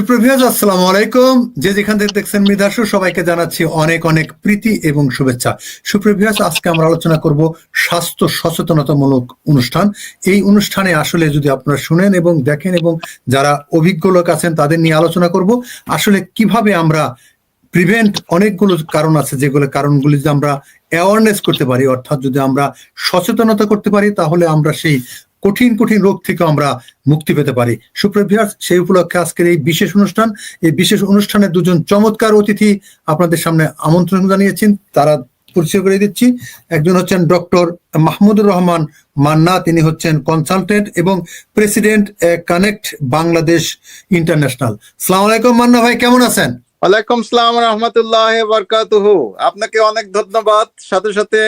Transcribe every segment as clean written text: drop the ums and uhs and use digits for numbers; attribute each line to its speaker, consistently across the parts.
Speaker 1: সুপ্রভিয়াস, আসসালামু আলাইকুম। যে যেখান থেকে দেখছেন মৃধাশু, সবাইকে জানাচ্ছি অনেক অনেক প্রীতি এবং শুভেচ্ছা। সুপ্রভিয়াস, আজকে আমরা আলোচনা করব স্বাস্থ্য সচেতনতামূলক অনুষ্ঠান। এই অনুষ্ঠানে আসলে যদি আপনারা শুনেন এবং দেখেন এবং যারা অভিজ্ঞ লোক আছেন তাদের নিয়ে আলোচনা করব আসলে কিভাবে আমরা প্রিভেন্ট, অনেকগুলো কারণ আছে যেগুলো কারণগুলি যদি আমরা অ্যাওয়ারনেস করতে পারি, অর্থাৎ যদি আমরা সচেতনতা করতে পারি, তাহলে আমরা সেই কঠিন কঠিন রোগ থেকে আমরা মুক্তি পেতে পারি। সুপ্রভিয়াস, সেই উপলক্ষে আজকের এই বিশেষ অনুষ্ঠান, এই বিশেষ অনুষ্ঠানে দুজন চমৎকার অতিথি আপনাদের সামনে আমন্ত্রণ জানিয়েছেন। তারা পরিচয় করে দিচ্ছি। একজন হচ্ছেন ডক্টর মাহমুদুর রহমান মান্না, তিনি হচ্ছেন কনসালটেন্ট এবং প্রেসিডেন্ট কানেক্ট বাংলাদেশ ইন্টারন্যাশনাল। আসসালামু আলাইকুম মান্না ভাই, কেমন আছেন?
Speaker 2: ওয়ালাইকুম সালাম রাহমাতুল্লাহ বারাকাতুহু। আপনাকে অনেক ধন্যবাদ, সাথে সাথে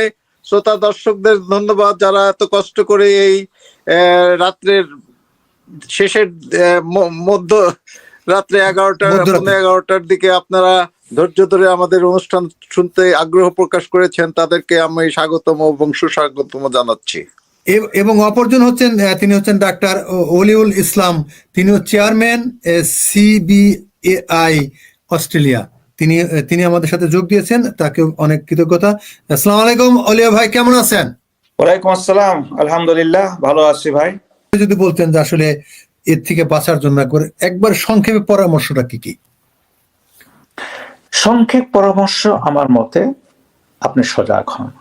Speaker 2: শ্রোতা দর্শকদের ধন্যবাদ যারা এত কষ্ট করে এই রাত্রের শেষের মধ্য রাত্রে 11টার দিকে আপনারা ধৈর্য ধরে আমাদের অনুষ্ঠান শুনতে আগ্রহ প্রকাশ করেছেন, তাদেরকে আমি স্বাগতম এবং সুস্বাগতম জানাচ্ছি।
Speaker 1: এবং অপরজন হচ্ছেন, তিনি হচ্ছেন ডাক্তার ওলিউল ইসলাম, তিনি চেয়ারম্যান CBAI অস্ট্রেলিয়া। তিনি আমাদের সাথে যোগ দিয়েছেন, তাকে অনেক কৃতজ্ঞতা। আসসালামু আলাইকুম অলিয়া ভাই, কেমন আছেন?
Speaker 3: ওয়ালাইকুম আসসালাম, আলহামদুলিল্লাহ ভালো আছি ভাই।
Speaker 1: যদি বলতেন যে আসলে এর থেকে বাঁচার জন্য একবার সংক্ষেপে পরামর্শটা কি?
Speaker 3: সংক্ষেপ পরামর্শ আমার মতে, আপনি সজাগ হন,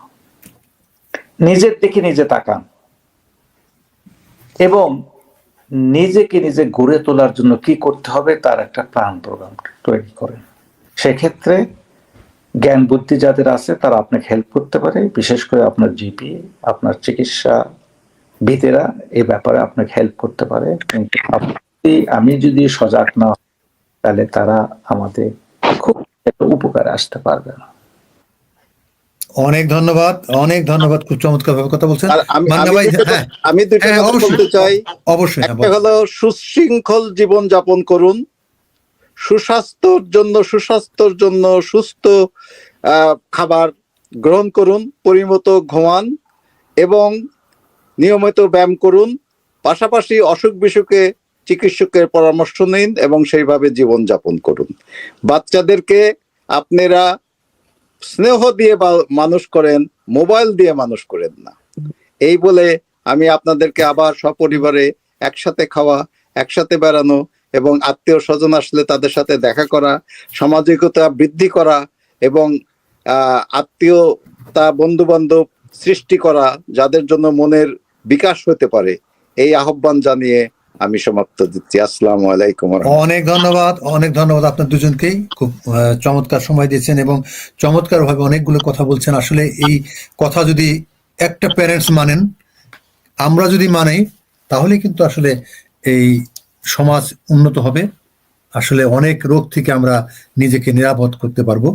Speaker 3: নিজের দিকে নিজে তাকান এবং নিজেকে নিজে গড়ে তোলার জন্য কি করতে হবে তার একটা প্ল্যান প্রোগ্রাম তৈরি করেন। সেক্ষেত্রে জ্ঞান বুদ্ধি যাদের আছে তারা আপনাকে হেল্প করতে পারে, বিশেষ করে আপনার জিপি, আপনার চিকিৎসা বিদেরা এই ব্যাপারে আপনাকে হেল্প করতে পারে। কিন্তু আমি যদি সজাগ না হই তাহলে তারা আমাদের খুব উপকারে আসতে পারবে না।
Speaker 1: অনেক ধন্যবাদ, অনেক ধন্যবাদ, খুব চমৎকার ভাবে কথা বলছেন।
Speaker 2: আমি দুটো কথা বলতে চাই।
Speaker 1: অবশ্যই।
Speaker 2: একটা হলো সুশৃঙ্খল জীবন যাপন করুন, সুস্বাস্থ্যর জন্য সুস্থ খাবার গ্রহণ করুন, পরিমতো ঘুমান এবং নিয়মিত ব্যায়াম করুন। পাশাপাশি অসুখ বিসুখে চিকিৎসকের পরামর্শ নিন এবং সেইভাবে জীবন যাপন করুন। বাচ্চাদেরকে আপনারা স্নেহ দিয়ে মানুষ করেন, মোবাইল দিয়ে মানুষ করেন না। এই বলে আমি আপনাদেরকে আবার সপরিবারে একসাথে খাওয়া, একসাথে বেড়ানো এবং আত্মীয় স্বজন আসলে তাদের সাথে দেখা করা, সামাজিকতা বৃদ্ধি করা এবং আত্মীয়তা বন্ধু বান্ধব সৃষ্টি করা, যাদের জন্য মনের বিকাশ হতে পারে, এই আহ্বান জানিয়ে আমি সমাপ্ত দিচ্ছি। আসসালামু আলাইকুম।
Speaker 1: অনেক ধন্যবাদ, অনেক ধন্যবাদ আপনার দুজনকেই। খুব চমৎকার সময় দিয়েছেন এবং চমৎকার ভাবে অনেকগুলো কথা বলছেন। আসলে এই কথা যদি একটা প্যারেন্টস মানেন, আমরা যদি মানি, তাহলে কিন্তু আসলে এই সমাজ উন্নত হবে। আসলে অনেক রোগ থেকে আমরা নিজেকে নিরাপদ করতে পারবো।